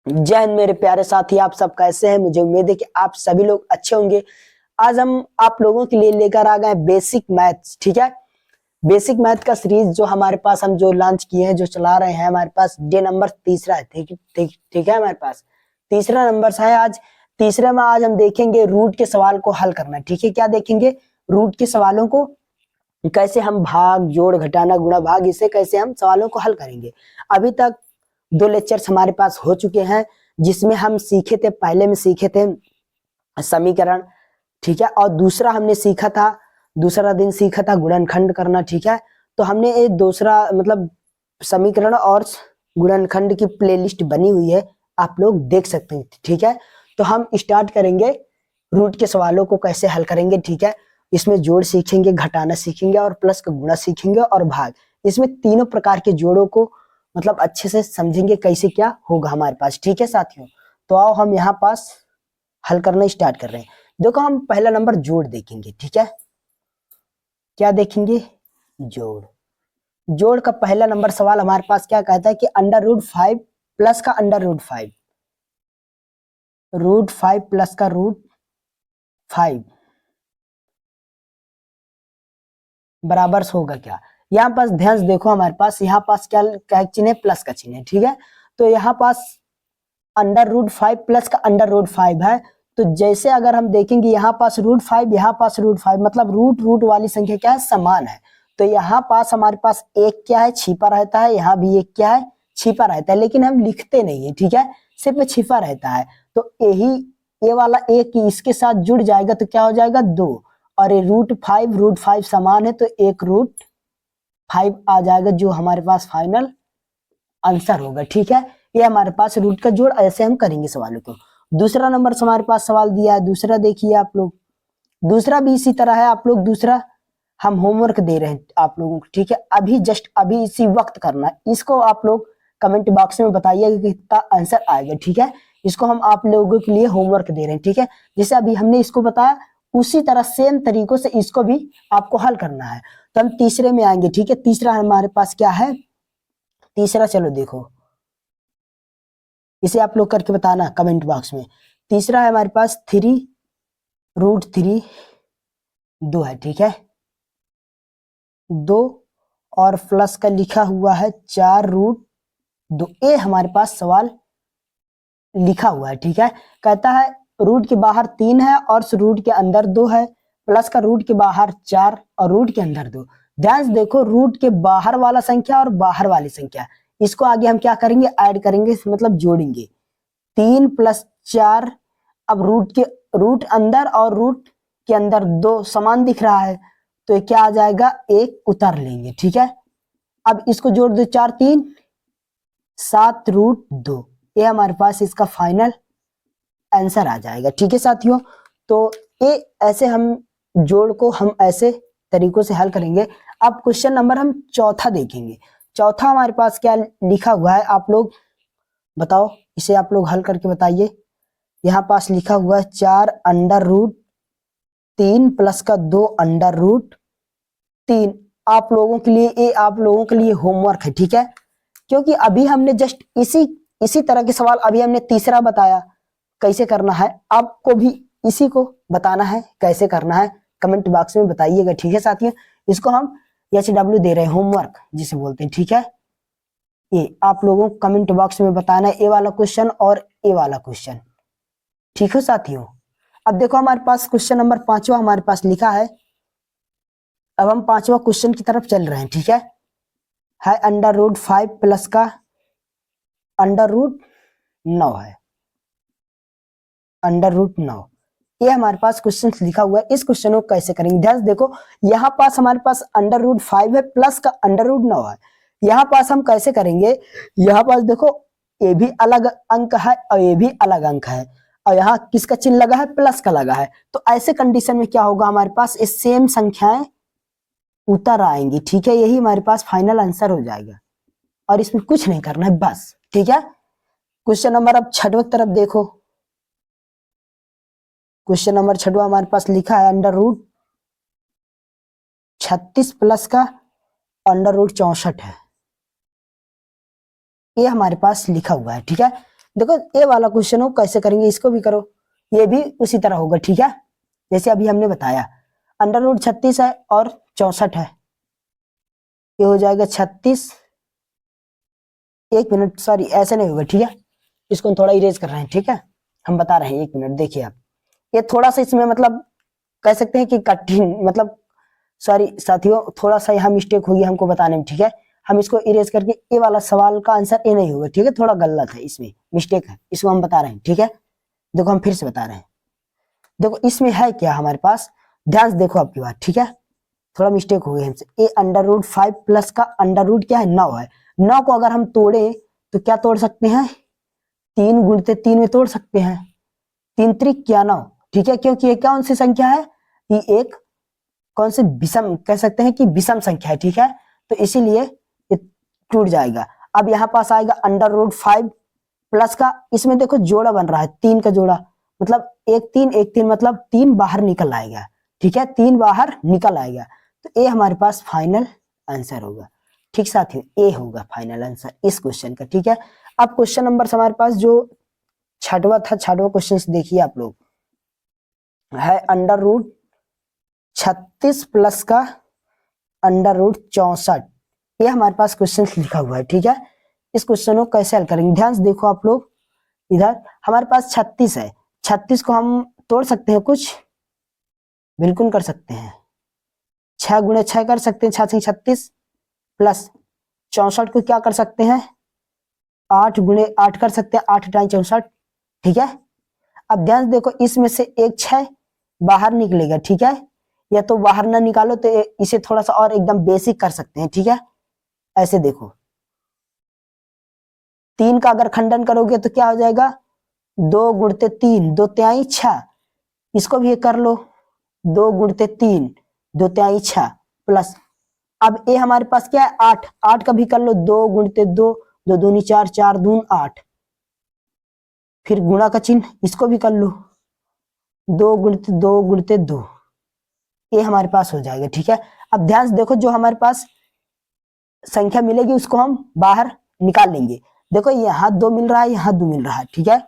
जय हिंद मेरे प्यारे साथी, आप सब कैसे हैं? मुझे उम्मीद है कि आप सभी लोग अच्छे होंगे। आज हम आप लोगों के लिए लेकर आ गए बेसिक मैथ्स। ठीक है, बेसिक मैथ का सीरीज जो हमारे पास हम जो लॉन्च किए हैं, जो चला रहे हैं, हमारे पास डे नंबर तीसरा है। ठीक है, हमारे पास तीसरा नंबर है आज। तीसरे में आज हम देखेंगे रूट के सवाल को हल करना। ठीक है, क्या देखेंगे? रूट के सवालों को कैसे हम भाग, जोड़, घटाना, गुणा, भाग, इसे कैसे हम सवालों को हल करेंगे। अभी तक 2 लेक्चर्स हमारे पास हो चुके हैं, जिसमें हम सीखे थे, पहले में सीखे थे समीकरण। ठीक है, और दूसरा हमने सीखा था, दूसरा दिन सीखा था गुणनखंड करना। ठीक है, तो हमने ये दूसरा मतलब समीकरण और गुणनखंड की प्लेलिस्ट बनी हुई है, आप लोग देख सकते हैं। ठीक है, तो हम स्टार्ट करेंगे रूट के सवालों को कैसे हल करेंगे। ठीक है, इसमें जोड़ सीखेंगे, घटाना सीखेंगे और प्लस का गुणा सीखेंगे और भाग। इसमें तीनों प्रकार के जोड़ों को मतलब अच्छे से समझेंगे कैसे क्या होगा हमारे पास। ठीक है साथियों, तो आओ हम यहाँ पास हल करना स्टार्ट कर रहे हैं। देखो, हम पहला नंबर जोड़ देखेंगे। ठीक है, क्या देखेंगे? जोड़। जोड़ का पहला नंबर सवाल हमारे पास क्या कहता है कि √5 प्लस का √5, √5 प्लस का √5 बराबर होगा क्या। यहाँ पास ध्यान से देखो, हमारे पास यहाँ पास क्या चिन्ह है? प्लस का चिन्ह है। ठीक है, तो यहाँ पास √5 प्लस का √5 है। तो जैसे अगर हम देखेंगे यहाँ पास √5, यहाँ पास √5, मतलब रूट वाली संख्या क्या है? समान है। तो यहाँ पास हमारे पास एक क्या है? छिपा रहता है। यहाँ भी एक क्या है? छिपा रहता है, लेकिन हम लिखते नहीं है। ठीक है, सिर्फ छिपा रहता है। तो ये वाला एक इसके साथ जुड़ जाएगा तो क्या हो जाएगा? 2। और ये √5 समान है, तो एक √5 आ जाएगा, जो हमारे पास फाइनल आंसर होगा। ठीक है, ये हमारे पास रूट का जोड़। ऐसे हम करेंगे सवालों को। दूसरा नंबर हमारे पास सवाल दिया है, दूसरा देखिए आप लोग। दूसरा भी इसी तरह है। आप लोग दूसरा हम होमवर्क दे रहे हैं आप लोगों को। ठीक है, अभी जस्ट अभी इसी वक्त करना है इसको। आप लोग कमेंट बॉक्स में बताइए कि कितना आंसर आएगा। ठीक है, इसको हम आप लोगों के लिए होमवर्क दे रहे हैं। ठीक है, जैसे अभी हमने इसको बताया, उसी तरह सेम तरीकों से इसको भी आपको हल करना है। तो हम तीसरे में आएंगे। ठीक है, तीसरा हमारे पास क्या है? तीसरा चलो देखो, इसे आप लोग करके बताना कमेंट बॉक्स में। तीसरा है हमारे पास 3√3 2 है। ठीक है, 2 और प्लस का लिखा हुआ है 4√2। ये हमारे पास सवाल लिखा हुआ है। ठीक है, कहता है रूट के बाहर 3 है और रूट के अंदर 2 है, प्लस का रूट के बाहर 4 और रूट के अंदर 2। ध्यान से देखो, रूट के बाहर वाला संख्या और बाहर वाली संख्या, इसको आगे हम क्या करेंगे? ऐड करेंगे, मतलब जोड़ेंगे। 3 + 4। अब रूट अंदर और रूट के अंदर 2 समान दिख रहा है, तो ये क्या आ जाएगा? 1 उतार लेंगे। ठीक है, अब इसको जोड़ दो, 4 3 7√2। ये हमारे पास इसका फाइनल आंसर आ जाएगा। ठीक है साथियों, तो ये ऐसे हम जोड़ को हम ऐसे तरीकों से हल करेंगे। अब क्वेश्चन नंबर हम चौथा देखेंगे। चौथा हमारे पास क्या लिखा हुआ है? आप लोग बताओ, इसे आप लोग हल करके बताइए। यहाँ पास लिखा हुआ है 4√3 प्लस का 2√3। आप लोगों के लिए होमवर्क है। ठीक है, क्योंकि अभी हमने जस्ट इसी तरह के सवाल अभी हमने तीसरा बताया कैसे करना है। आपको भी इसी को बताना है कैसे करना है, कमेंट बॉक्स में बताइएगा। ठीक है साथियों, इसको हम HW दे रहे हैं, होमवर्क जिसे बोलते हैं। ठीक है, ये आप लोगों को कमेंट बॉक्स में बताना है, ए वाला क्वेश्चन और ए वाला क्वेश्चन। ठीक है साथियों, अब देखो हमारे पास क्वेश्चन नंबर 5वां हमारे पास लिखा है। अब हम 5वां क्वेश्चन की तरफ चल रहे हैं। ठीक है, √5 प्लस का √9 है, √9। ये हमारे पास क्वेश्चन लिखा हुआ है। इस क्वेश्चन को कैसे करेंगे? ध्यान से देखो, यहाँ पास हमारे पास √5 है, प्लस का √9 है। यहाँ पास हम कैसे करेंगे? यहाँ पास देखो, ये भी अलग अंक है और ये भी अलग अंक है, और यहाँ किसका चिन्ह लगा है? प्लस का लगा है। तो ऐसे कंडीशन में क्या होगा? हमारे पास ये सेम संख्याएं उतर आएंगी। ठीक है, यही हमारे पास फाइनल आंसर हो जाएगा, और इसमें कुछ नहीं करना है बस। ठीक है, क्वेश्चन नंबर अब 6वें तरफ देखो। क्वेश्चन नंबर 6वां हमारे पास लिखा है √36 प्लस का √64 है। ये हमारे पास लिखा हुआ है। ठीक है, देखो ये वाला क्वेश्चन हो कैसे करेंगे, इसको भी करो, ये भी उसी तरह होगा, ठीक है, जैसे अभी हमने बताया। अंडर रूट 36 है और 64 है, ये हो जाएगा 36, 1 मिनट, सॉरी ऐसे नहीं होगा, ठीक है, इसको हम थोड़ा इरेज कर रहे हैं, ठीक है, हम बता रहे हैं, 1 मिनट देखिए आप, ये थोड़ा सा इसमें मतलब कह सकते हैं कि कठिन, मतलब सॉरी साथियों, थोड़ा सा यहाँ मिस्टेक हुई हमको बताने में, ठीक है, हम इसको इरेज करके ये वाला सवाल का आंसर ये नहीं होगा, ठीक है, थोड़ा गलत है, इसमें मिस्टेक है, इसको हम बता रहे हैं, ठीक है। देखो हम फिर से बता रहे हैं, देखो इसमें है क्या हमारे पास, ध्यान से देखो आपकी बात, ठीक है, थोड़ा मिस्टेक हो गई हमसे। ए अंडर रूट 5 प्लस का अंडर रूट क्या है, 9 है, 9 को अगर हम तोड़े तो क्या तोड़ सकते हैं, 3 गुणते 3 में तोड़ सकते हैं, 3 त्रिक क्या 9, ठीक है, क्योंकि ये कौन सी संख्या है, ये एक कौन से विषम कह सकते हैं कि विषम संख्या है, ठीक है, तो इसीलिए ये टूट जाएगा। अब यहाँ पास आएगा अंडर रूट 5 प्लस का, इसमें देखो जोड़ा बन रहा है, 3 का जोड़ा, मतलब 1 3 मतलब 3 बाहर निकल आएगा, ठीक है, 3 बाहर निकल आएगा, तो ए हमारे पास फाइनल आंसर होगा, ठीक साथियों, ए होगा फाइनल आंसर इस क्वेश्चन का, ठीक है। अब क्वेश्चन नंबर हमारे पास जो छठवा था, छठवा क्वेश्चन देखिए आप लोग, है अंडर रूट 36 प्लस का अंडर रूट 64, ये हमारे पास क्वेश्चन लिखा हुआ है, ठीक है, इस क्वेश्चन को कैसे हल करेंगे, ध्यान से देखो आप लोग, इधर हमारे पास 36 है, 36 को हम तोड़ सकते हैं कुछ, बिल्कुल कर सकते हैं, 6 गुणे 6 कर सकते हैं, 6 36 प्लस 64 को क्या कर सकते हैं, 8 गुणे 8 कर सकते हैं, 8 टाइम 64, ठीक है। अब ध्यान से देखो, इसमें से एक 6 बाहर निकलेगा, ठीक है, या तो बाहर ना निकालो तो इसे थोड़ा सा और एकदम बेसिक कर सकते हैं, ठीक है, ऐसे देखो, 3 का अगर खंडन करोगे तो क्या हो जाएगा, 2 गुणते 3 2 तिहाई 6, इसको भी कर लो, 2 गुणते 3 2 तिहाई 6 प्लस, अब ये हमारे पास क्या है 8, 8 का भी कर लो, 2 गुणते 2 2 दूनी 4 4 दून 8, फिर गुणा का चिन्ह, इसको भी कर लो, 2 गुणते 2, ये हमारे पास हो जाएगा, ठीक है। अब ध्यान से देखो, जो हमारे पास संख्या मिलेगी उसको हम बाहर निकाल लेंगे, देखो यहाँ 2 मिल रहा है, यहाँ 2 मिल रहा है, ठीक है,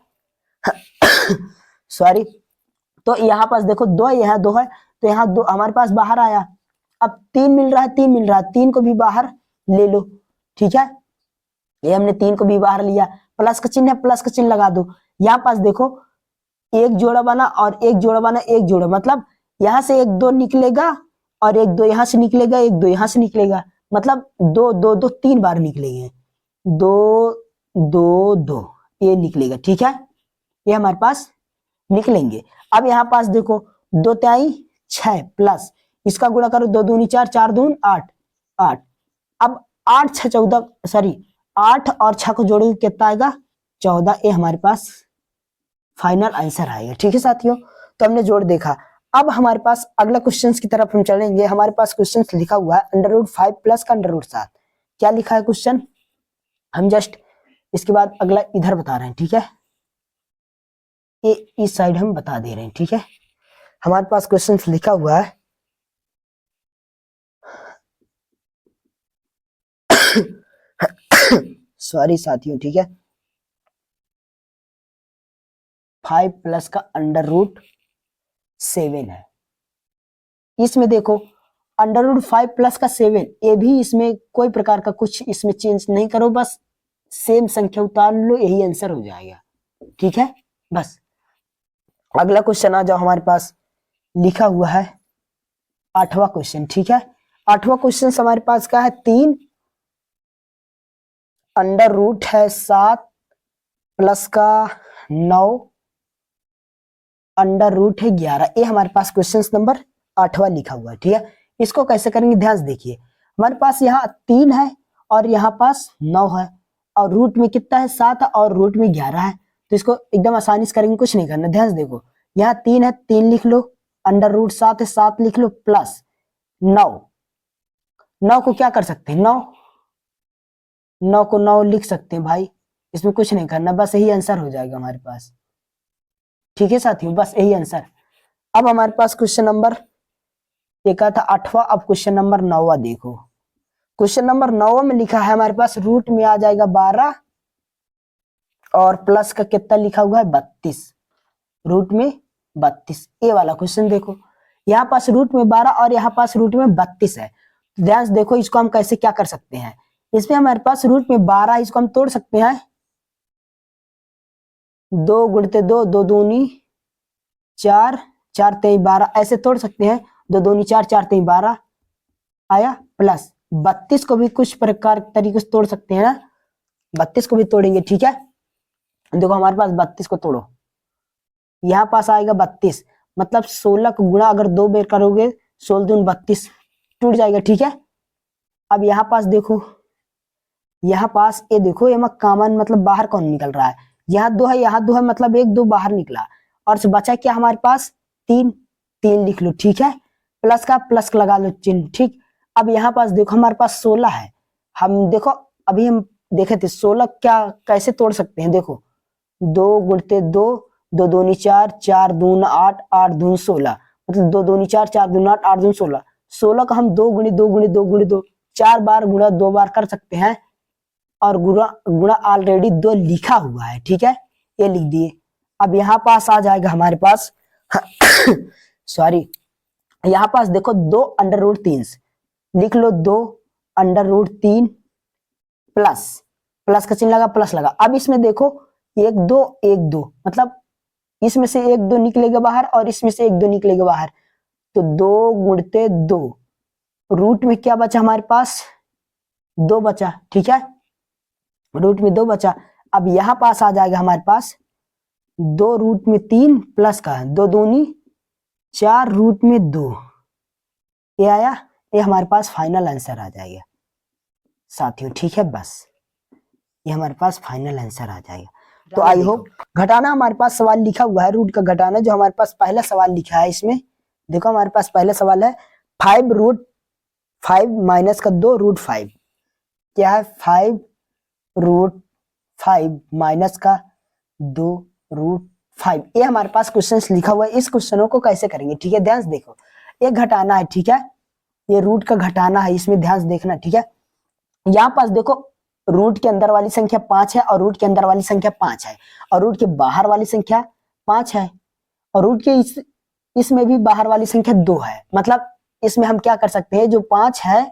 सॉरी, तो यहाँ पास देखो 2 यहाँ 2 है, तो यहाँ 2 हमारे पास बाहर आया, अब 3 मिल रहा है, 3 मिल रहा है, 3 को भी बाहर ले लो, ठीक है, ये हमने 3 को भी बाहर लिया, प्लस का चिन्ह है, प्लस का चिन्ह लगा दो, यहाँ पास देखो एक जोड़ा बना और एक जोड़ा बना, एक जोड़ा मतलब यहाँ से एक 2 निकलेगा और एक 2 यहाँ से निकलेगा, एक 2 यहाँ से निकलेगा, मतलब 2 2 2 3 बार निकलेंगे, 2 2 2 ये निकलेगा, ठीक है, ये हमारे पास निकलेंगे। अब यहाँ पास देखो 2 तिहाई 6 प्लस इसका गुणा करो, 2 दूनी 4 4 दून 8 8, अब 8 6 14, सॉरी 8 और 6 को जोड़ोगे कितना आएगा 14, ये हमारे पास फाइनल आंसर आएगा, ठीक है साथियों, तो हमने जोड़ देखा। अब हमारे पास अगला क्वेश्चन की तरफ हम चलेंगे, हमारे पास क्वेश्चन लिखा हुआ है अंडर रूट 5 प्लस का अंडर रूट 7, क्या लिखा है क्वेश्चन, हम जस्ट इसके बाद अगला इधर बता रहे हैं, ठीक है, ये इस साइड हम बता दे रहे हैं, ठीक है, हमारे पास क्वेश्चन लिखा हुआ है सॉरी साथियों, ठीक है, 5 प्लस का अंडर रूट 7 है, इसमें देखो अंडर रूट 5 प्लस का 7, ये भी इसमें कोई प्रकार का कुछ इसमें चेंज नहीं करो, बस सेम संख्या उतार लो, यही आंसर हो जाएगा, ठीक है, बस अगला क्वेश्चन आ जाओ, हमारे पास लिखा हुआ है 8वां क्वेश्चन, ठीक है, 8वां क्वेश्चन हमारे पास क्या है, 3 अंडर रूट है 7 प्लस का 9 अंडर रूट है 11, ये हमारे पास क्वेश्चन नंबर 8वां लिखा हुआ है, ठीक है, इसको कैसे करेंगे ध्यान से देखिए, हमारे पास यहाँ 3 है और यहाँ पास 9 है और रूट में कितना है 7 और रूट में 11 है, तो इसको एकदम आसानी से करेंगे, कुछ नहीं करना, ध्यान से देखो, यहाँ 3 है, 3 लिख लो, अंडर रूट 7 है, 7 लिख लो, प्लस 9, 9 को क्या कर सकते हैं, 9 को 9 लिख सकते हैं भाई, इसमें कुछ नहीं करना, बस यही आंसर हो जाएगा हमारे पास, ठीक है साथियों, बस यही आंसर। अब हमारे पास क्वेश्चन नंबर एक था 8वां, अब क्वेश्चन नंबर 9वां देखो, क्वेश्चन नंबर 9 में लिखा है हमारे पास रूट में आ जाएगा 12 और प्लस का कितना लिखा हुआ है 32, रूट में 32। ये वाला क्वेश्चन देखो, यहाँ पास रूट में 12 और यहाँ पास रूट में 32 है। ध्यान से देखो इसको हम कैसे क्या कर सकते हैं, इसमें हमारे पास रूट में 12, इसको हम तोड़ सकते हैं, 2 गुणते 2, 2 दूनी 4, 4 तेई 12, ऐसे तोड़ सकते हैं, 2 दूनी 4, 4 तेई 12 आया, प्लस 32 को भी कुछ प्रकार तरीके से तोड़ सकते हैं ना, 32 को भी तोड़ेंगे, ठीक है। देखो हमारे पास 32 को तोड़ो, यहाँ पास आएगा 32, मतलब 16 को गुणा अगर 2 बार करोगे 16 दूनी 32 टूट जाएगा, ठीक है। अब यहाँ पास देखो, यहाँ पास ये देखो, ये कॉमन मतलब बाहर कौन निकल रहा है, यहाँ 2 है, यहाँ 2 है, मतलब 1 2 बाहर निकला, और बचा क्या हमारे पास 3, 3 लिख लो, ठीक है। प्लस का प्लस लगा लो चिन्ह, ठीक। अब यहाँ पास देखो हमारे पास 16 है, हम देखो अभी हम देखे थे 16 क्या कैसे तोड़ सकते हैं, देखो 2 गुणते 2, 2 दूनी 4, 4 दून 8, 8 दून 16, मतलब 2 दूनी 4, 4 दून 8, 8 दून 16, 16 का हम 2 गुणी 2 गुणी 2 गुणी 2 4 बार गुणा 2 बार कर सकते हैं, और गुणा गुणा ऑलरेडी 2 लिखा हुआ है, ठीक है, ये लिख दिए। अब यहाँ पास आ जाएगा हमारे पास सॉरी, यहाँ पास देखो 2 अंडर रूट 3 लिख लो, 2 अंडर रूट 3 प्लस, प्लस का चिन्ह लगा, प्लस लगा। अब इसमें देखो 1 2 1 2, मतलब इसमें से 1 2 निकलेगा बाहर और इसमें से 1 2 निकलेगा बाहर, तो 2 गुणते 2, रूट में क्या बचा हमारे पास 2 बचा, ठीक है, रूट में 2 बचा। अब यहाँ पास आ जाएगा हमारे पास 2 रूट में 3 प्लस का 2 दूनी 4 रूट में 2, ये आया, ये हमारे पास फाइनल आंसर आ जाएगा साथियों, ठीक है। बस ये हमारे पास फाइनल आंसर आ जाएगा। तो आई होप घटाना हमारे पास सवाल लिखा हुआ है, रूट का घटाना जो हमारे पास पहला सवाल लिखा है, इसमें देखो हमारे पास पहला सवाल है 5 रूट 5 माइनस का 2 रूट 5, क्या है 5 रूट 5 माइनस का 2 रूट 5, ये हमारे पास क्वेश्चन लिखा हुआ है। इस क्वेश्चनों को कैसे करेंगे, ठीक है, ध्यान से देखो, ये घटाना है, ठीक है, ये रूट का घटाना है, इसमें ध्यान से देखना, ठीक है। यहाँ पास देखो रूट के अंदर वाली संख्या 5 है, और रूट के अंदर वाली संख्या 5 है, और रूट के बाहर वाली संख्या 5 है, और रूट के इसमें भी बाहर वाली संख्या 2 है, मतलब इसमें हम क्या कर सकते हैं, जो 5 है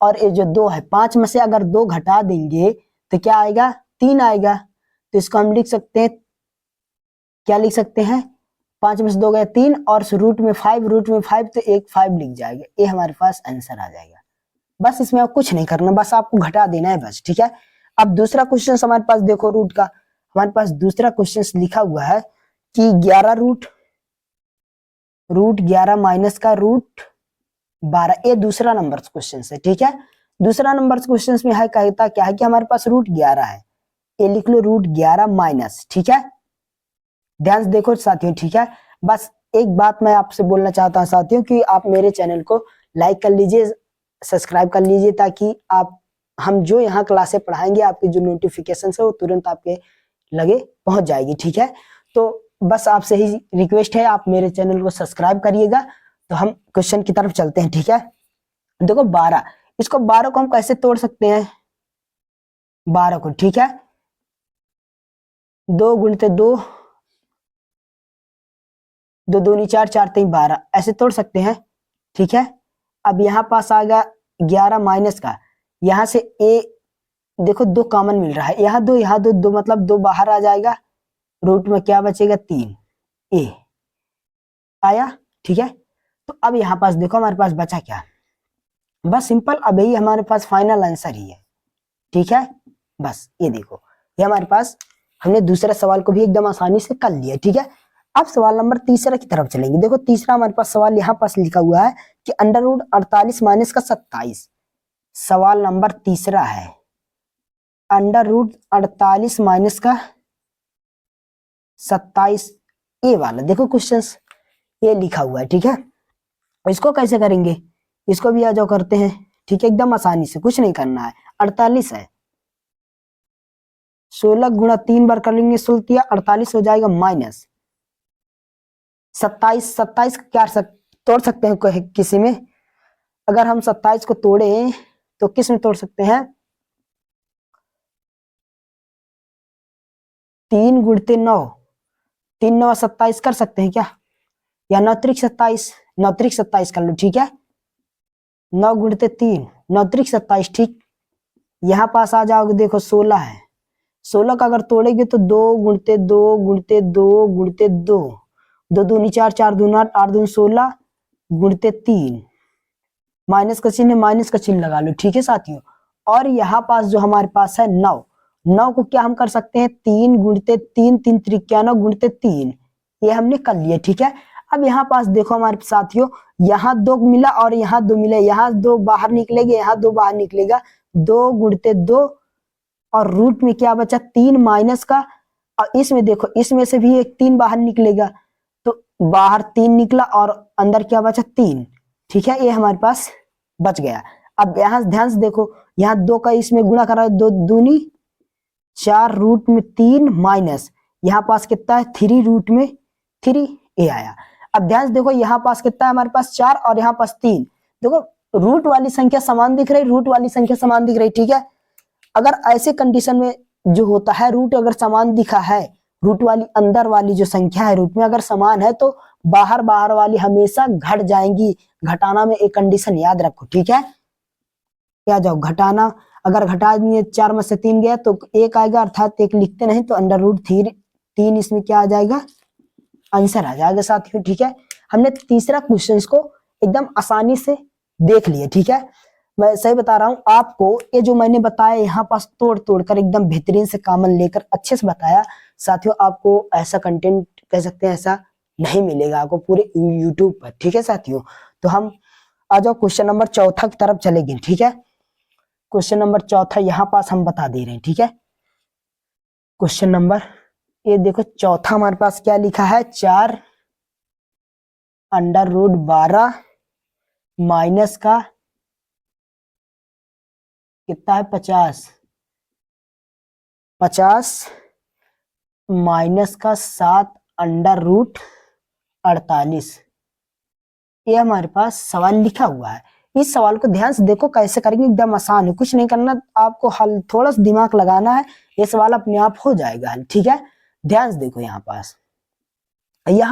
और ये जो 2 है, 5 में से अगर 2 घटा देंगे तो क्या आएगा 3 आएगा, तो इसको हम लिख सकते हैं, क्या लिख सकते हैं, 5 में से 2 गया 3, और रूट में 5, रूट में 5 तो एक 5 लिख जाएगा, ये हमारे पास आंसर आ जाएगा। बस इसमें आप कुछ नहीं करना, बस आपको घटा देना है बस, ठीक है। अब दूसरा क्वेश्चन हमारे पास देखो रूट का, हमारे पास दूसरा क्वेश्चन लिखा हुआ है कि 11 रूट 11 माइनस का रूट 12, ये दूसरा नंबर क्वेश्चन है, ठीक है। दूसरा नंबर क्वेश्चन में है, कहता क्या है कि हमारे पास रूट 11 है, ये लिख लो रूट 11 माइनस, ठीक है, ध्यान से देखो साथियों, ठीक है। बस एक बात मैं आपसे बोलना चाहता हूं साथियों कि आप मेरे चैनल को लाइक कर लीजिए, सब्सक्राइब कर लीजिए, ताकि आप हम जो यहाँ क्लासे पढ़ाएंगे आपकी जो नोटिफिकेशन है वो तुरंत आपके लगे पहुंच जाएगी, ठीक है। तो बस आपसे ही रिक्वेस्ट है, आप मेरे चैनल को सब्सक्राइब करिएगा। तो हम क्वेश्चन की तरफ चलते हैं, ठीक है। देखो 12, इसको 12 को हम कैसे तोड़ सकते हैं, 12 को, ठीक है, 2 गुणते 2, 2 दूनी 4, 4 तीन 12, ऐसे तोड़ सकते हैं, ठीक है। अब यहाँ पास आ गया 11 माइनस का, यहाँ से ए देखो 2 कॉमन मिल रहा है, यहाँ 2 यहाँ 2, 2 मतलब 2 बाहर आ जाएगा, रूट में क्या बचेगा 3, ए आया, ठीक है। तो अब यहाँ पास देखो हमारे पास बचा क्या, बस सिंपल, अब यही हमारे पास फाइनल आंसर ही है, ठीक है। बस ये देखो, ये हमारे पास हमने दूसरे सवाल को भी एकदम आसानी से कर लिया, ठीक है। अब सवाल नंबर तीसरा की तरफ चलेंगे। देखो तीसरा हमारे पास सवाल यहाँ पास लिखा हुआ है कि अंडर रूट 48 माइनस का 27, सवाल नंबर तीसरा है, अंडर रूट 48 माइनस का 27, ये वाला देखो क्वेश्चन ये लिखा हुआ है, ठीक है। इसको कैसे करेंगे, इसको भी आ जाओ करते हैं, ठीक है, एकदम आसानी से, कुछ नहीं करना है। 48 है, 16 गुणा 3 बार कर लेंगे, 16 48 हो जाएगा, माइनस 27, 27 क्या तोड़ सकते हैं किसी में, अगर हम 27 को तोड़े तो किस में तोड़ सकते हैं, 3 गुणते 9, 3 9 27 कर सकते हैं क्या, या 9 त्रिक 27, 9 त्रिक 27 कर लो, ठीक है। 9 गुणते 3, 9 त्रिक 27, ठीक। यहाँ पास आ जाओगे, देखो 16 है, 16 का अगर तोड़ेगे तो 2 गुणते 2 गुणते 2 गुणते 2, 2 दूनी 4, 4 दूनी 8, 8 दूनी 16 गुणते 3, माइनस का चिन्ह, माइनस का चिन्ह लगा लो, ठीक है साथियों। और यहाँ पास जो हमारे पास है 9, 9 को क्या हम कर सकते हैं, 3 गुणते 3, 3 त्रिक 9 गुणते 3, ये हमने कर लिया, ठीक है। अब यहाँ पास देखो हमारे साथियों, यहाँ 2 मिला और यहाँ 2 मिला, यहाँ 2 बाहर निकलेगा, यहाँ 2 बाहर निकलेगा, 2 गुणते 2 और रूट में क्या बचा 3 माइनस का, और इसमें देखो इसमें से भी एक 3 बाहर निकलेगा, तो बाहर 3 निकला और अंदर क्या बचा 3, ठीक है, ये हमारे पास बच गया। अब यहाँ ध्यान से देखो, यहाँ 2 का इसमें गुणा करा, 2 दूनी 4 रूट में 3 माइनस, यहाँ पास कितना है 3 रूट में 3, ये आया। अब ध्यान से देखो यहाँ पास कितना है हमारे पास 4 और यहाँ पास 3, देखो रूट वाली संख्या समान दिख रही, रूट वाली संख्या समान दिख रही, ठीक है। अगर ऐसे कंडीशन में जो होता है, रूट अगर समान दिखा है, रूट वाली अंदर वाली जो संख्या है रूट में अगर समान है, तो बाहर बाहर वाली हमेशा घट जाएंगी। घटाना में एक कंडीशन याद रखो, ठीक है। क्या जाओ घटाना, अगर घटा दिए 4 में से 3 गया तो 1 आएगा, अर्थात 1 लिखते नहीं तो अंडर रूट 3 इसमें क्या आ जाएगा, आंसर आ जाएगा साथियों, ठीक है। हमने तीसरा क्वेश्चन को एकदम आसानी से देख लिया, ठीक है। मैं सही बता रहा हूं आपको, ये जो मैंने बताया यहाँ पास तोड़ तोड़ कर एकदम बेहतरीन से कॉमन लेकर अच्छे से बताया साथियों। आपको ऐसा कंटेंट कह सकते हैं ऐसा नहीं मिलेगा आपको पूरे यूट्यूब पर, ठीक है साथियों। तो हम आ जाओ क्वेश्चन नंबर 4 की तरफ चलेंगे, ठीक है। क्वेश्चन नंबर 4 यहाँ पास हम बता दे रहे हैं, ठीक है। क्वेश्चन नंबर ये देखो 4 हमारे पास क्या लिखा है, 4 अंडर रूट 12 माइनस का कितना है 50, 50 माइनस का 7 अंडर रूट 48, ये हमारे पास सवाल लिखा हुआ है। इस सवाल को ध्यान से देखो कैसे करेंगे, एकदम आसान है, कुछ नहीं करना आपको, हल थोड़ा सा दिमाग लगाना है, ये सवाल अपने आप हो जाएगा हल, ठीक है। ध्यान से देखो यहाँ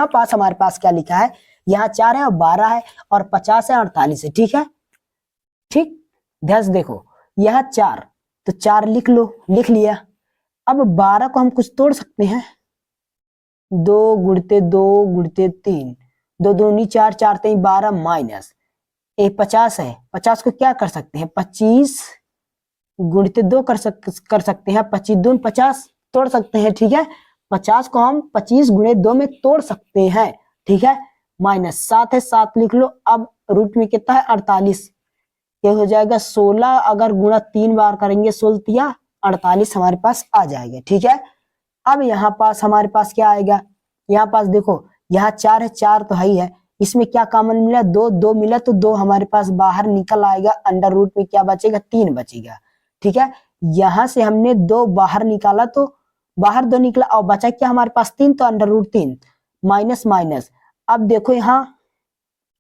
पास हमारे पास क्या लिखा है, यहाँ 4 है और 12 है और 50 है 48 है, ठीक है। ठीक, ध्यान से देखो यहाँ 4, तो 4 लिख लो, लिख लिया। अब 12 को हम कुछ तोड़ सकते हैं, 2 गुणते 2 गुणते 3, 2 दूनी 4, 4 3 12 माइनस ये 50 है, 50 को क्या कर सकते हैं 25 गुणते 2 कर सकते हैं, 25 दून 50 तोड़ सकते हैं, ठीक है। 50 को हम 25 गुणे 2 में तोड़ सकते हैं, ठीक है। माइनस 7 है, 7 लिख लो। अब रूट में कितना है 48, ये हो जाएगा 16, अगर गुणा 3 बार करेंगे 16 या 48 हमारे पास आ जाएगा, ठीक है। अब यहाँ पास हमारे पास क्या आएगा, यहाँ पास देखो यहाँ 4 है, 4 तो है ही है, इसमें क्या कॉमन मिला 2, 2 मिला तो 2 हमारे पास बाहर निकल आएगा, अंडर रूट में क्या बचेगा 3 बचेगा, ठीक है। यहां से हमने 2 बाहर निकाला तो बाहर 2 निकला और बचा क्या हमारे पास 3, तो अंडर रूट 3 माइनस माइनस। अब देखो यहाँ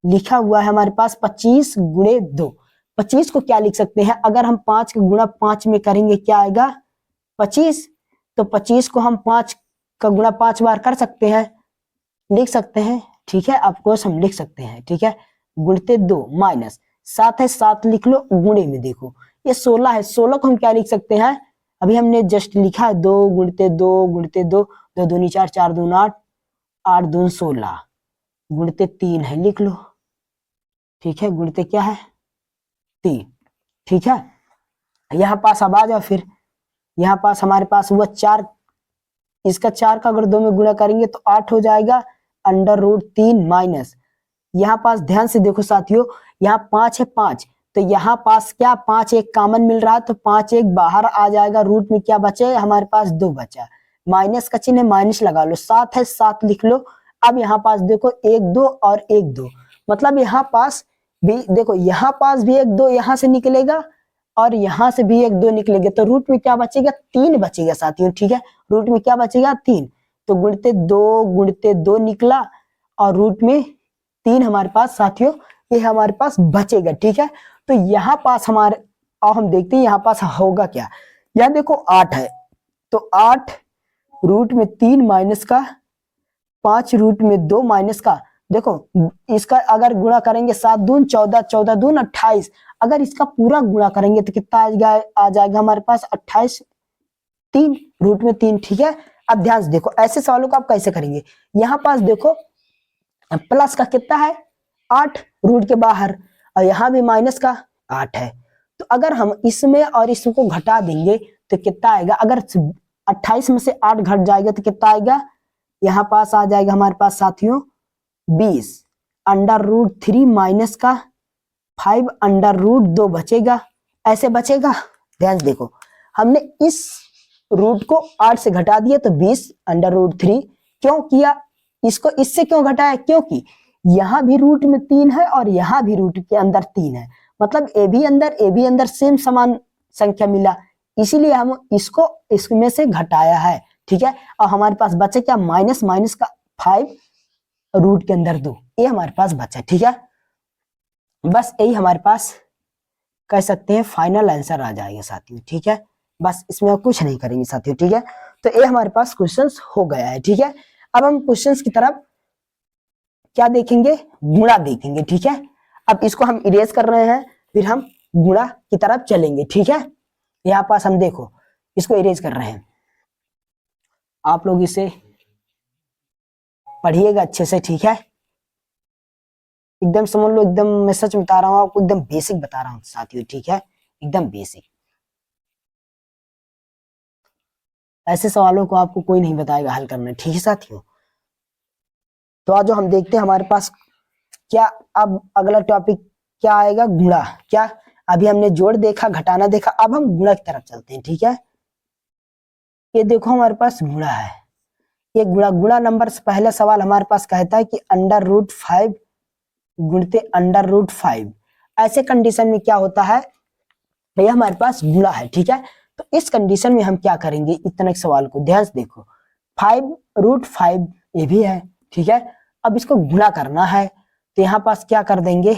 लिखा हुआ है हमारे पास 25 गुणे 2, 25 को क्या लिख सकते हैं, अगर हम 5 का गुणा 5 में करेंगे क्या आएगा 25, तो 25 को हम 5 का गुणा 5 बार कर सकते हैं, लिख सकते हैं, ठीक है। ऑफकोर्स हम लिख सकते हैं, ठीक है। गुणते 2 माइनस 7 है, 7 लिख लो, गुणे में देखो ये 16 है, 16 को हम क्या लिख सकते हैं, अभी हमने जस्ट लिखा है 2 गुणते 2 गुणते 2, 2 दूनी 4, 4 दूनी 8, 8 दूनी 16 गुणते 3 है, लिख लो, ठीक है। गुणते क्या है 3, ठीक है। यहाँ पास अब आ जाओ, फिर यहाँ पास हमारे पास हुआ 4, इसका 4 का अगर 2 में गुणा करेंगे तो 8 हो जाएगा, अंडर रूट 3 माइनस, यहाँ पास ध्यान से देखो साथियों, यहाँ 5 है 5, तो यहाँ पास क्या 5 एक कॉमन मिल रहा है, तो 5 एक बाहर आ जाएगा, रूट में क्या बचे हमारे पास 2 बचा, माइनस का चिन्ह माइनस लगा लो, 7 है 7 लिख लो। अब यहाँ पास देखो 1 2 और 1 2, मतलब यहाँ पास भी देखो, यहाँ पास भी 1 2 यहाँ से निकलेगा और यहाँ से भी 1 2 निकलेगा, तो रूट में क्या बचेगा 3 बचेगा साथियों, ठीक है। रूट में क्या बचेगा 3, तो गुणते 2 निकला और रूट में 3 हमारे पास साथियों ये हमारे पास बचेगा, ठीक है। तो यहाँ पास हमारे, और हम देखते हैं यहाँ पास होगा क्या, यहाँ देखो 8 है, तो 8 रूट में 3 माइनस का 5 रूट में 2 माइनस का, देखो इसका अगर गुणा करेंगे 7 दून 14, 14 दून 28, अगर इसका पूरा गुणा करेंगे तो कितना आ जाएगा हमारे पास 28, 3 रूट में 3। ठीक है, अब ध्यान से देखो ऐसे सवालों को आप कैसे करेंगे। यहाँ पास देखो प्लस का कितना है 8 रूट के बाहर, और यहाँ भी माइनस का 8 है, तो अगर हम इसमें और इसको घटा देंगे तो कितना आएगा, अगर 28 में से 8 घट जाएगा तो कितना आएगा, यहाँ पास आ जाएगा हमारे पास साथियों 20 अंडर रूट 3 माइनस का 5 अंडर रूट 2 बचेगा, ऐसे बचेगा। ध्यान से देखो हमने इस रूट को 8 से घटा दिया तो 20 अंडर रूट 3 क्यों किया, इसको इससे क्यों घटाया, क्योंकि यहां भी रूट में 3 है और यहां भी रूट के अंदर 3 है, मतलब ए भी अंदर सेम समान संख्या मिला, इसीलिए हम इसको इसमें से घटाया है। ठीक है, और हमारे पास बचे क्या, माइनस माइनस का 5 रूट के अंदर 2, ये हमारे पास बचा। ठीक है, बस यही हमारे पास कह सकते हैं फाइनल आंसर आ जाएगा साथियों। ठीक है, बस इसमें कुछ नहीं करेंगे साथियों। ठीक है, तो ये हमारे पास क्वेश्चंस हो गया है। ठीक है, अब हम क्वेश्चंस की तरफ क्या देखेंगे, गुणा देखेंगे। ठीक है, अब इसको हम इरेज कर रहे हैं, फिर हम गुणा की तरफ चलेंगे। ठीक है, यहाँ पास हम देखो इसको इरेज कर रहे हैं, आप लोग इसे पढ़िएगा अच्छे से। ठीक है, एकदम समझ लो, एकदम मैं सच बता रहा हूँ आपको, एकदम बेसिक बता रहा हूँ साथियों। ठीक है, एकदम बेसिक, ऐसे सवालों को आपको कोई नहीं बताएगा हल करना। ठीक है साथियों, तो आज जो हम देखते हैं हमारे पास क्या, अब अगला टॉपिक क्या आएगा, गुणा। क्या, अभी हमने जोड़ देखा, घटाना देखा, अब हम गुणा की तरफ चलते हैं। ठीक है, ये देखो हमारे पास गुणा है, ये गुणा, गुणा नंबर पहला सवाल हमारे पास कहता है कि अंडर रूट 5 गुणते अंडर रूट 5, ऐसे कंडीशन में क्या होता है, ये हमारे पास गुणा है। ठीक है, तो इस कंडीशन में हम क्या करेंगे, इतने सवाल को ध्यान से देखो, 5 रूट 5 ये भी है। ठीक है, अब इसको गुणा करना है तो यहाँ पास क्या कर देंगे,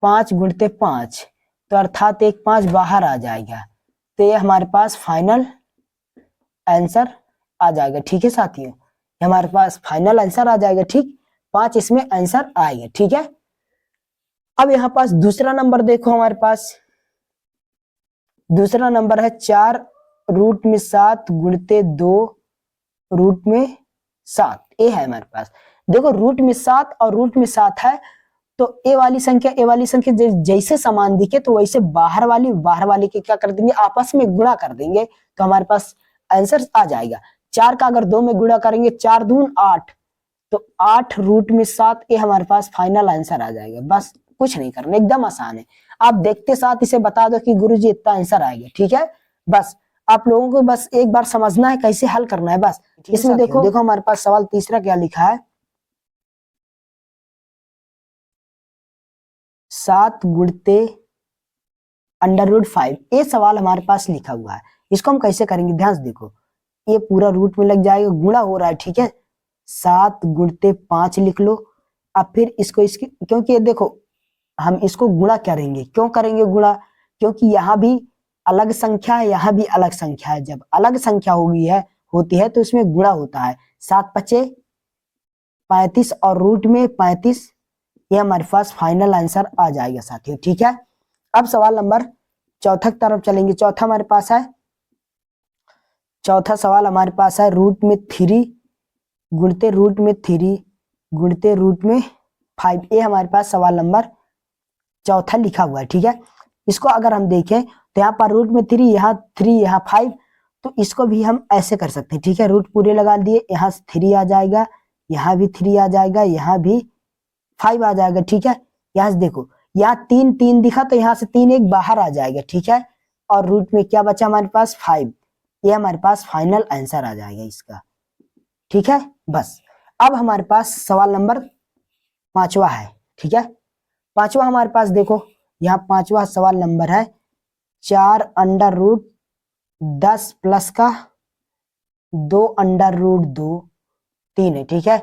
5 गुणते 5, तो अर्थात एक 5 बाहर आ जाएगा, तो ये हमारे पास फाइनल आंसर आ जाएगा। ठीक है साथियों, हमारे पास फाइनल आंसर आ जाएगा। ठीक, 5 इसमें आंसर आएगा। ठीक है, अब यहाँ पास दूसरा नंबर देखो, हमारे पास दूसरा नंबर है 4 रूट में 7 गुणते 2 रूट में 7, ये है हमारे पास। देखो रूट में 7 और रूट में 7 है, तो ए वाली संख्या जैसे समान दिखे तो वैसे बाहर वाली के क्या कर देंगे, आपस में गुणा कर देंगे, तो हमारे पास आंसर आ जाएगा। 4 का अगर 2 में गुणा करेंगे 4 दून 8, तो 8 रूट में 7, ये हमारे पास फाइनल आंसर आ जाएगा। बस कुछ नहीं करना, एकदम आसान है, आप देखते साथ इसे बता दो कि गुरुजी इतना आंसर आएगा। ठीक है, बस आप लोगों को बस एक बार समझना है कैसे हल करना है बस। इसमें देखो हमारे पास सवाल तीसरा क्या लिखा है, 7 गुणते अंडर रूट 5, ये सवाल हमारे पास लिखा हुआ है, इसको हम कैसे करेंगे, ध्यान से देखो, ये पूरा रूट में लग जाएगा, गुणा हो रहा है। ठीक है, 7 गुणते 5 लिख लो, अब फिर इसको इसकी, क्योंकि ये देखो हम इसको गुणा करेंगे, क्यों करेंगे गुणा, क्योंकि यहाँ भी अलग संख्या है, यहाँ भी अलग संख्या है, जब अलग संख्या होती है तो इसमें गुणा होता है। 7 पचे 35 और रूट में 35, ये हमारे पास फाइनल आंसर आ जाएगा साथियों। ठीक है, अब सवाल नंबर चौथा की तरफ चलेंगे। चौथा हमारे पास है, चौथा सवाल हमारे पास है रूट में 3 गुणते रूट में 3 गुणते रूट में 5, ये हमारे पास सवाल नंबर चौथा लिखा हुआ है। ठीक है, इसको अगर हम देखें तो यहाँ पर रूट में 3, यहाँ 3, यहाँ 5, तो इसको भी हम ऐसे कर सकते हैं। ठीक है, रूट पूरे लगा दिए, यहाँ 3 आ जाएगा, यहाँ भी 3 आ जाएगा, यहाँ भी 5 आ जाएगा। ठीक है, यहाँ से देखो, यहाँ 3 3 दिखा तो यहाँ से 3 एक बाहर आ जाएगा। ठीक है, और रूट में क्या बचा हमारे पास 5, ये हमारे पास फाइनल आंसर आ जाएगा इसका। ठीक है, बस अब हमारे पास सवाल नंबर 5वां है। ठीक है, 5वां हमारे पास देखो, यहाँ 5वां सवाल नंबर है 4 अंडर रूट 10 प्लस का 2 अंडर रूट 2 3 है। ठीक है,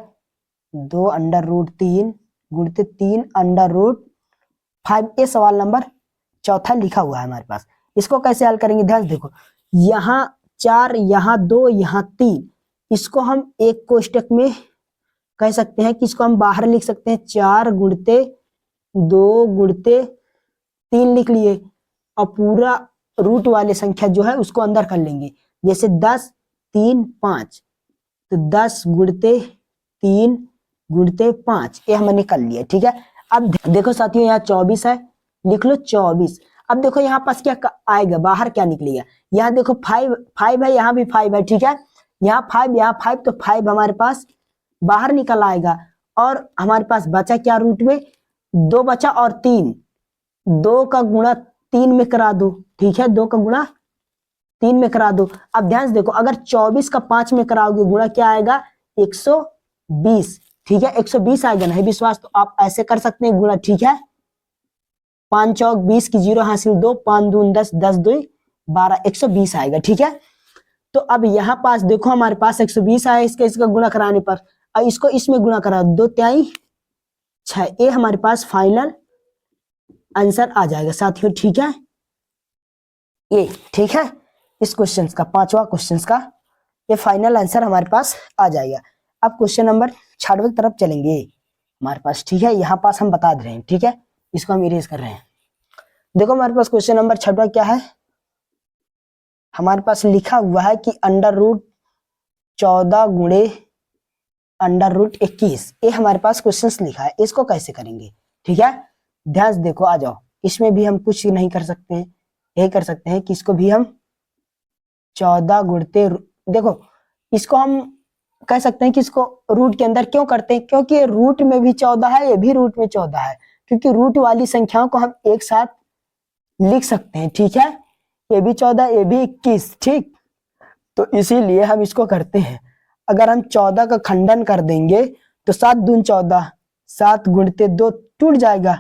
2 अंडर रूट 3 गुणित 3 अंडर रूट 5, ये सवाल नंबर चौथा लिखा हुआ है हमारे पास। इसको कैसे हल करेंगे, ध्यान देखो, यहाँ 4, यहाँ 2, यहाँ 3, इसको हम एक कोष्टक में कह सकते हैं कि इसको हम बाहर लिख सकते हैं 4 गुणते 2 गुणते 3 लिख लिए, और पूरा रूट वाले संख्या जो है उसको अंदर कर लेंगे। जैसे 10 3 5, तो 10 गुणते 3 गुणते 5, ये हमने कर लिया। ठीक है, अब देखो साथियों यहाँ 24 है, लिख लो 24। अब देखो यहाँ पास क्या आएगा, बाहर क्या निकलेगा, यहाँ देखो 5 है, यहाँ भी 5 है। ठीक है, यहाँ 5 यहाँ 5, तो 5 हमारे पास बाहर निकल आएगा, और हमारे पास बचा क्या रूट में, 2 बचा और 3, 2 का गुणा 3 में करा दो। ठीक है, 2 का गुणा 3 में करा दो। अब ध्यान से देखो, अगर 24 का 5 में कराओगे गुणा क्या आएगा, 120। ठीक है, 120 आएगा, नहीं विश्वास तो आप ऐसे कर सकते हैं गुणा। ठीक है, 5 चौक 20 की 0 हासिल 2, 5 दून 10, 10 2 12, 120 आएगा। ठीक है, तो अब यहाँ पास देखो हमारे पास 120 आया, इसका गुणा कराने पर, और इसको इसमें गुणा करा 2 3 6, ये हमारे पास फाइनल आंसर आ जाएगा साथियों। ठीक है, ये ठीक है, इस क्वेश्चन का, 5वां क्वेश्चन का ये फाइनल आंसर हमारे पास आ जाएगा। अब क्वेश्चन नंबर 6 की तरफ चलेंगे हमारे पास। ठीक है, यहाँ पास हम बता दे रहे हैं। ठीक है, इसको हम इरेज कर रहे हैं। देखो हमारे पास क्वेश्चन नंबर 6 क्या है, हमारे पास लिखा हुआ है कि अंडर रूट 14 गुणे अंडर रूट 21, ये हमारे पास क्वेश्चन लिखा है, इसको कैसे करेंगे। ठीक है, ध्यान से देखो, आ जाओ, इसमें भी हम कुछ नहीं कर सकते हैं, यही कर सकते हैं कि इसको भी हम 14 गुणते, देखो इसको हम कह सकते हैं कि इसको रूट के अंदर क्यों करते हैं, क्योंकि रूट में भी 14 है, ये भी रूट में 14 है, क्योंकि रूट वाली संख्याओं को हम एक साथ लिख सकते हैं। ठीक है, ये भी 14, ये भी 21। ठीक, तो इसीलिए हम इसको करते हैं। अगर हम 14 का खंडन कर देंगे तो 7 दून 14, 7 गुणते 2 टूट जाएगा,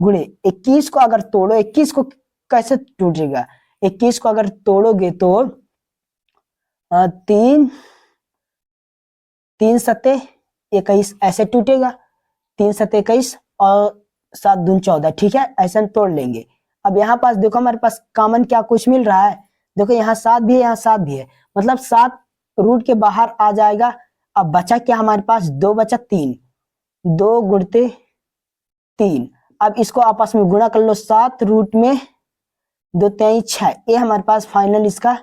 गुणे 21 को अगर तोड़ो, 21 को कैसे टूटेगा, 21 को अगर तोड़ोगे तो 3 3 सते 21 ऐसे टूटेगा, 3 सते 21 और 7 दून 14। ठीक है, ऐसे हम तोड़ लेंगे। अब यहाँ पास देखो हमारे पास कॉमन क्या कुछ मिल रहा है, देखो यहाँ 7 भी है, यहाँ 7 भी है, मतलब 7 रूट के बाहर आ जाएगा। अब बचा क्या हमारे पास, 2 बचा 3, 2 गुणते 3, अब इसको आपस में गुणा कर लो, 7 रूट में 2 3 6, ये हमारे पास फाइनल इसका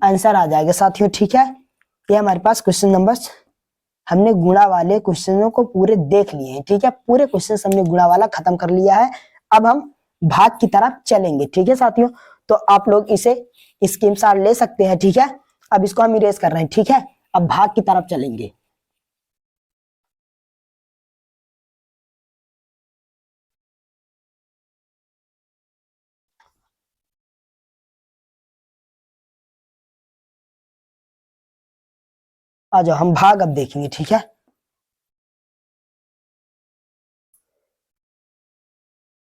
आंसर आ जाएगा साथियों। ठीक है, ये हमारे पास क्वेश्चन नंबर, हमने गुणा वाले क्वेश्चनों को पूरे देख लिए हैं। ठीक है, पूरे क्वेश्चन हमने गुणा वाला खत्म कर लिया है। अब हम भाग की तरफ चलेंगे। ठीक है साथियों, तो आप लोग इसे स्क्रीनशॉट ले सकते हैं। ठीक है, अब इसको हम इरेज कर रहे हैं। ठीक है, अब भाग की तरफ चलेंगे। आ जाओ, हम भाग अब देखेंगे। ठीक है,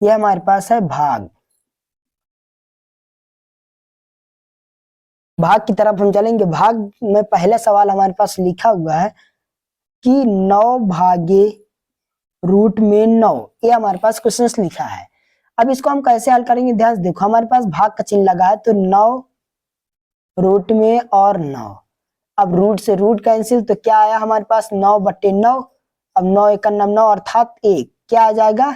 ये हमारे पास है भाग। भाग की तरफ हम चलेंगे। भाग में पहला सवाल हमारे पास लिखा हुआ है कि 9 भागे रूट में 9, ये हमारे पास क्वेश्चन लिखा है। अब इसको हम कैसे हल करेंगे, ध्यान से देखो, हमारे पास भाग का चिन्ह लगा है, तो 9 रूट में और 9, अब रूट से रूट कैंसिल, तो क्या आया हमारे पास 9/9, अब 9 1 9 अर्थात 1, क्या आ जाएगा,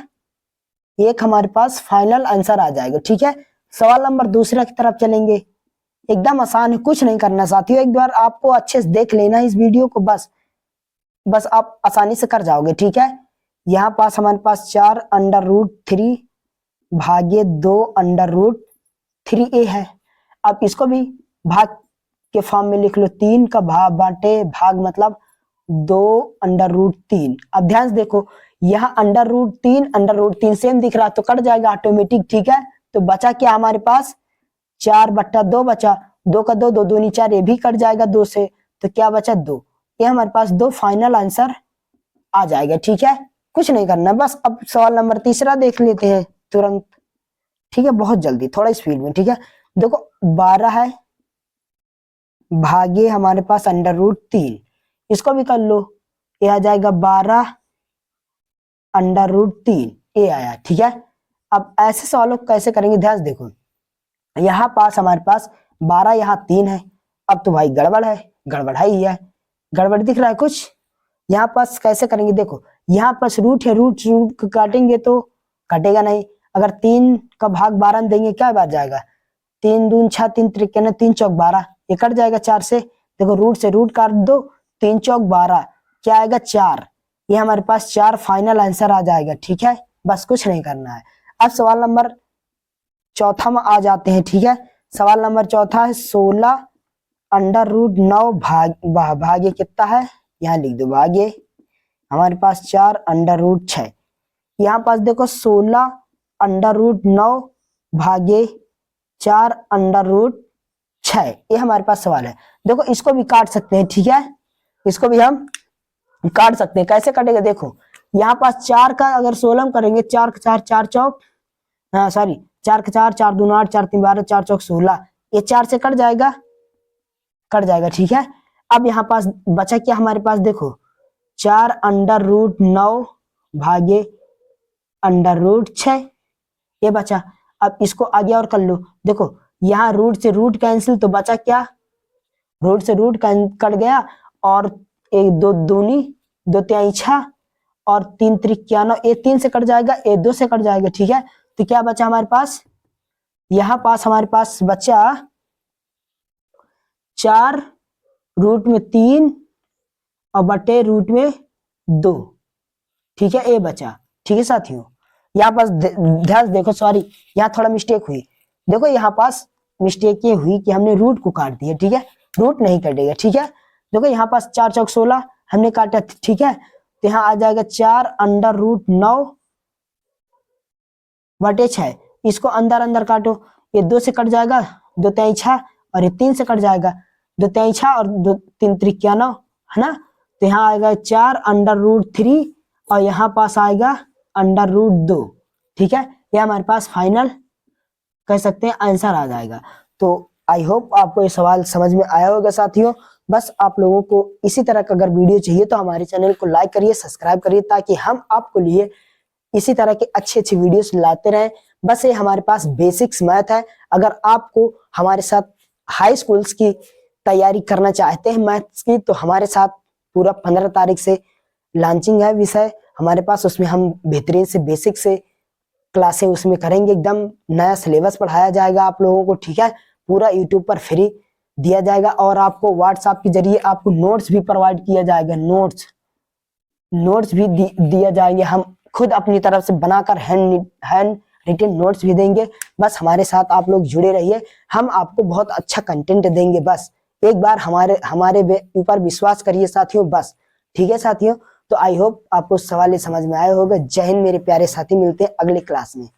1 हमारे पास फाइनल आंसर आ जाएगा। ठीक है, सवाल नंबर दूसरा की तरफ चलेंगे। एकदम आसान है, कुछ नहीं करना साथियों, एक बार आपको अच्छे से देख लेना इस वीडियो को, बस आप आसानी से कर जाओगे। ठीक है, यहाँ पास हमारे पास 4 अंडर रूट 3 भागे 2 अंडर रूट 3a है। अब इसको भी भाग के फॉर्म में लिख लो, 3 का भाग बांटे भाग मतलब 2 अंडर रूट 3। अब ध्यान से देखो, यहाँ अंडर रूट 3 सेम दिख रहा, तो कट जाएगा ऑटोमेटिक। ठीक है, तो बचा क्या हमारे पास, 4/2 बचा, 2 का 2, 2 दूनी 4, ये भी कट जाएगा 2 से, तो क्या बचा 2, ये हमारे पास 2 फाइनल आंसर आ जाएगा। ठीक है, कुछ नहीं करना, बस अब सवाल नंबर तीसरा देख लेते हैं तुरंत। ठीक है, बहुत जल्दी, थोड़ा स्पीड में। ठीक है, देखो 12 है भागे हमारे पास अंडर रूट 3, इसको भी कर लो, ये आ जाएगा 12 अंडर रूट 3, ये आया। ठीक है, अब ऐसे सवालों को कैसे करेंगे, ध्यान से देखो, यहाँ पास हमारे पास 12 यहाँ 3 है। अब तो भाई गड़बड़ है, गड़बड़ ही है, गड़बड़ दिख रहा है कुछ। यहाँ पास कैसे करेंगे, देखो यहाँ पास रूट है, रूट रूट को काटेंगे तो कटेगा नहीं। अगर 3 का भाग 12 में देंगे क्या बात जाएगा, 3 दून 6, 3 त्रिक 3 चौक 12, ये कट जाएगा 4 से। देखो रूट से रूट काट दो, 3 चौक 12, क्या आएगा 4। ये हमारे पास 4 फाइनल आंसर आ जाएगा। ठीक है, बस कुछ नहीं करना है। अब सवाल नंबर चौथा में आ जाते हैं। ठीक है, सवाल नंबर चौथा है 16 अंडर रूट 9 भाग्य कितना है, यहाँ लिख दो भाग्य हमारे पास 4 अंडर रूट 6। यहाँ पास देखो 16 अंडर रूट 9 भाग्य 4 अंडर रूट 6, ये हमारे पास सवाल है। देखो इसको भी काट सकते हैं। ठीक है, इसको भी हम काट सकते हैं। कैसे कटेगा, देखो यहाँ पास 4 का अगर 16 करेंगे, 4 का 4 4 चौक, हाँ सॉरी 4 का 4 4 दूना 8 4 3 12 4 चौक 16, ये 4 से कट जाएगा, कट जाएगा। ठीक है, अब यहाँ पास बचा क्या हमारे पास, देखो 4 अंडर रूट 9 भागे अंडर रूट 6, ये बचा। अब इसको आगे और कर लो, देखो यहाँ रूट से रूट कैंसिल, तो बचा क्या, रूट से रूट कट गया, और 1 2 दूनी 2 तिहाई 6 और 3 त्रिक 9, ये 3 से कट जाएगा, ये 2 से कट जाएगा। ठीक है, तो क्या बचा हमारे पास, यहाँ पास हमारे पास बचा 4 रूट में 3 और बटे रूट में 2। ठीक है, ये बचा। ठीक है साथियों, यहाँ पास ध्यान देखो, सॉरी यहाँ थोड़ा मिस्टेक हुई। देखो यहाँ पास मिस्टेक ये हुई कि हमने रूट को काट दिया। ठीक है, रूट नहीं कटेगा। ठीक है, देखो यहाँ पास 4 चौक 16 हमने काटा। ठीक है, तो यहाँ आ जाएगा 4 अंडर रूट 9 बटे 6, इसको अंदर अंदर काटो, ये 2 से कट जाएगा, 2 तिहाई 6 और ये 3 से कट जाएगा, 2 तिहाई 6 और 2 3 त्रिक 9 है ना। तो यहाँ आएगा 4 अंडर रूट 3 और यहाँ पास आएगा अंडर रूट 2। ठीक है, ये हमारे पास फाइनल कह सकते हैं आंसर आ जाएगा। तो आई होप आपको ये सवाल समझ में आया होगा साथियों। बस आप लोगों को इसी तरह का अगर वीडियो चाहिए तो हमारे चैनल को लाइक करिए, सब्सक्राइब करिए, ताकि हम आपको लिए इसी तरह के अच्छे अच्छे वीडियोस लाते रहें। बस ये हमारे पास बेसिक्स मैथ है। अगर आपको हमारे साथ हाई स्कूल्स की तैयारी करना चाहते हैं मैथ्स की, तो हमारे साथ पूरा 15 तारीख से लॉन्चिंग है विषय हमारे पास, उसमें हम बेहतरीन से बेसिक से क्लासें उसमें करेंगे, एकदम नया सिलेबस पढ़ाया जाएगा आप लोगों को। ठीक है, पूरा यूट्यूब पर फ्री दिया जाएगा, और आपको व्हाट्सएप के जरिए आपको नोट्स भी प्रोवाइड किया जाएगा, नोट्स भी दिया जाएंगे। हम खुद अपनी तरफ से बनाकर हैंड रिटन नोट्स भी देंगे। बस हमारे साथ आप लोग जुड़े रहिए, हम आपको बहुत अच्छा कंटेंट देंगे। बस एक बार हमारे ऊपर विश्वास करिए साथियों, बस। ठीक है साथियों, तो आई होप आपको सवाल समझ में आया होगा। जय हिंद मेरे प्यारे साथी, मिलते हैं अगले क्लास में।